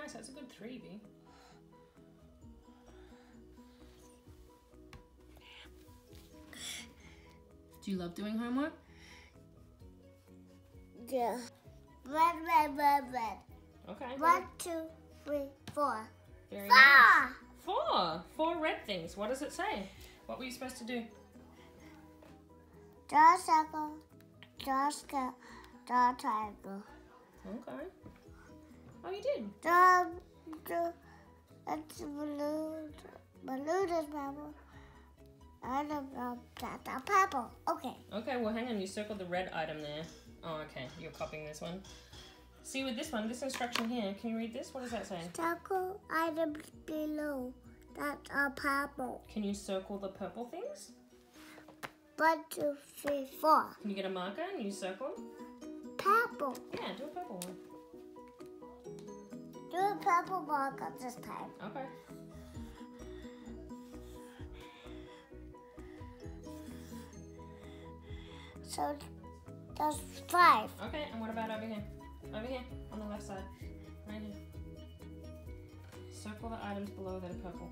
nice. That's a good 3, V. Do you love doing homework? Yeah. Red. Okay. 1, 2, 3, 4. Very 4. nice. 4. 4 red things. What does it say? What were you supposed to do? Draw a circle. Draw a square. Draw a triangle. Okay. Oh, you did? It's balloon. Balloon is purple. And that's purple. Okay. Okay, well, hang on. You circled the red item there. Oh, okay. You're copying this one. See, with this one, this instruction here, can you read this? What does that say? Circle items below. That's purple. Can you circle the purple things? 1, 2, 3, 4. Can you get a marker and you circle them? Purple. Yeah, do a purple one. Do a purple marker this time. Okay. So that's 5. Okay, and what about over here? Over here, on the left side. Right here. Circle the items below that are purple.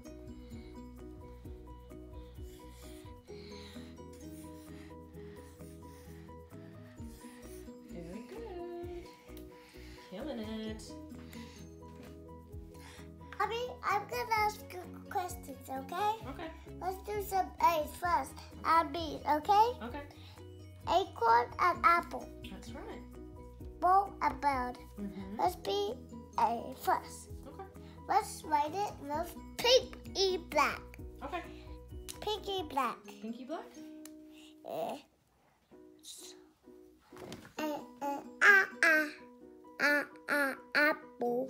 Very good. Killing it. Abby, I'm gonna ask you questions, okay? Okay. Let's do some A's first and B's, okay? Okay. Acorn and apple. That's right. Ball and bird. Mm-hmm. Let's be A first. Okay. Let's write it with pinky black. Okay. Pinky black. Pinky black? Apple.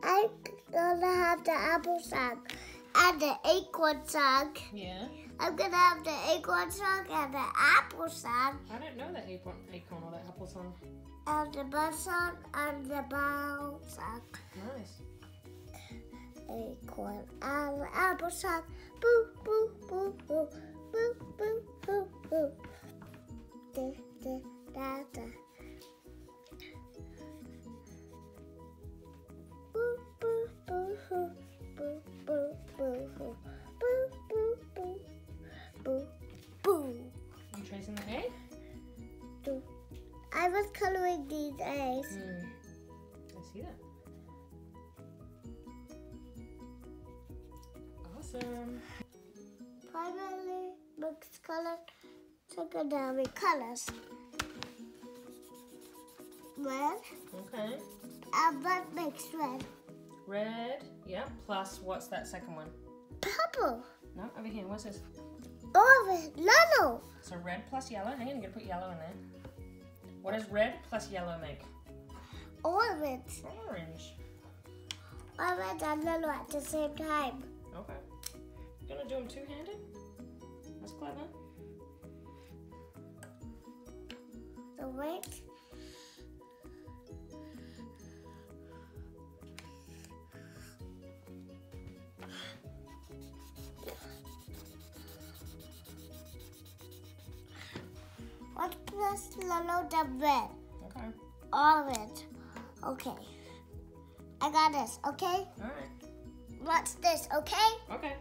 I'm gonna have the apple song and the acorn song. Yeah. I'm gonna have the acorn song and the apple song. I don't know that acorn or that apple song. And the bird song and the bow song. Nice. Acorn and the apple song. Boo, boo, boo, boo. Boo, boo, boo, boo. Da, da, da, da. Boo, boo, boo, boo. Boo, boo, boo, boo. Boo, boo, boo. Boo, boo. You tracing the A? Do. I was coloring these A's. I see that. Awesome. Primarily mixed color, secondary colors. Red. Okay. And what makes red? Red. Yeah. Plus, what's that second one? Purple. No, over here. What's this? Orange. Yellow. So red plus yellow. Hang on, I'm gonna put yellow in there. What does red plus yellow make? Orange. Orange. Orange and yellow at the same time. Okay. Gonna do them two-handed? That's clever. So wait. What plus yellow than red? Okay. Orange. Okay. I got this, okay? Alright. What's this, okay? Okay.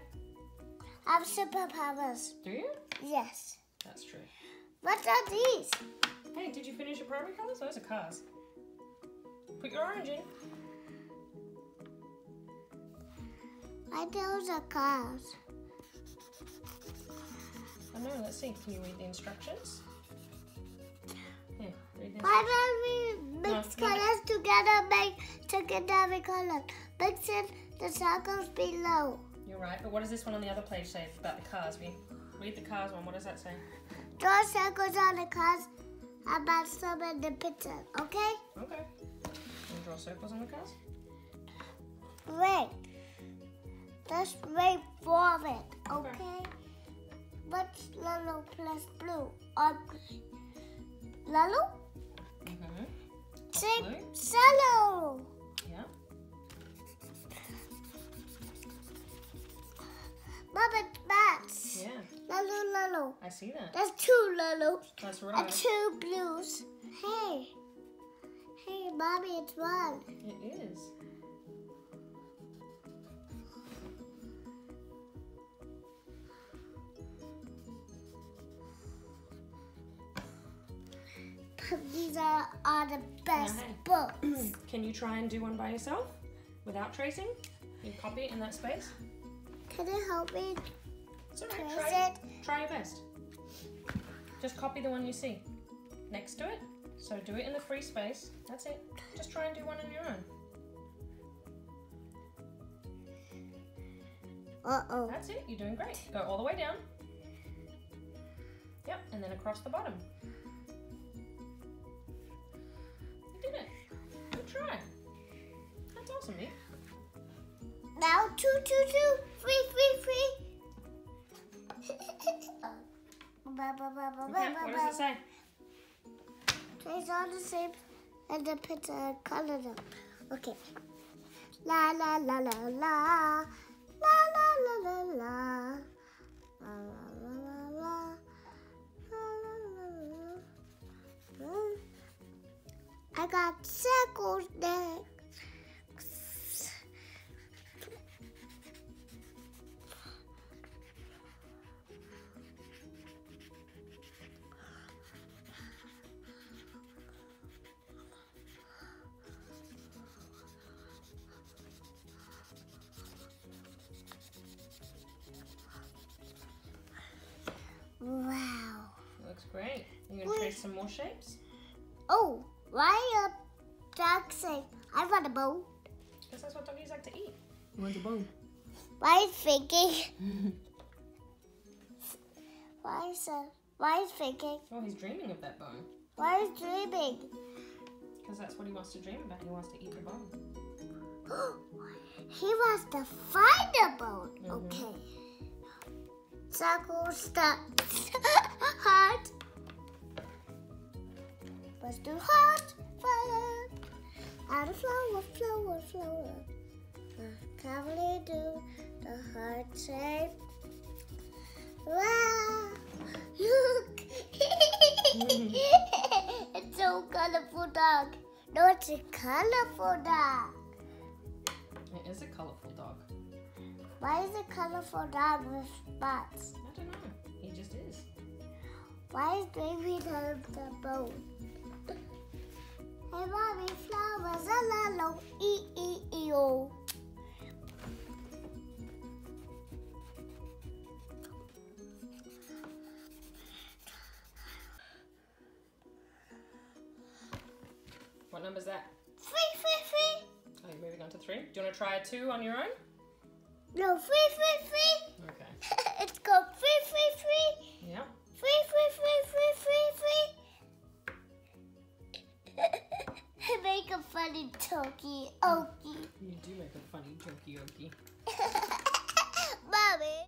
I have superpowers. Do you? Yes. That's true. What are these? Hey, did you finish your primary colours? Those are cars. Put your orange in. Why those are cars? I know, let's see. Can you read the instructions? Here, read the Why instructions. don't we mix No. colors together, make secondary colors? Mix in the circles below. You're right, but what does this one on the other page say about the cars? Read the cars one. What does that say? Draw circles on the cars and match them in the picture, okay? Okay. Can you draw circles on the cars? Wait. Let's wait for it, Okay. okay? What's yellow plus blue? Yellow? Mm-hmm. Say Blue? yellow. Yeah. Mom, it's bats. Yeah. Yellow. I see that. There's 2 yellows That's and right. 2 blues. Hey. Hey, Mommy, it's one. It is. These are the best Okay. books. Can you try and do one by yourself without tracing? You copy it in that space. Can you help me It's all right. trace Try your best. Just copy the one you see next to it. So do it in the free space. That's it. Just try and do one on your own. Uh-oh. That's it. You're doing great. Go all the way down. Yep, and then across the bottom. You did it. Good try. That's awesome, Eve. Now 2, 2, 2, 3, 3, 3. Okay, what does it say? It's all the same and the picture color them. Okay. La la la la la. La la la la la. La la la la. La la la la. I got circles next. Wow. Looks great. You're going to trace some more shapes? Oh, why a dog say, I want a bone? Because that's what doggies like to eat. You want a bone? Why is thinking? Why is thinking? Oh, he's dreaming of that bone. Why is dreaming? Because that's what he wants to dream about. He wants to eat the bone. He wants to find a bone. Mhm. Okay. Circle stop. Heart. Let's do heart. Fire. Add a flower, flower, flower. Carefully do the heart shape. Wow. Look. It's so colorful dog. No, it's a colorful dog. It is a colourful dog. Why is it colorful dog with spots? I don't know. He just is. Why is baby the bone? Hey, mommy, flowers, la la, e-e-e-o. What number is that? 3, 3, 3. Oh, you're moving on to 3. Do you want to try a 2 on your own? No, 3, 3, 3. Okay. It's called 3, 3, 3. Yeah. 3, 3, 3, 3, 3, 3, 3. I make a funny turkey, okie. You do make a funny jokey-okey. Mommy.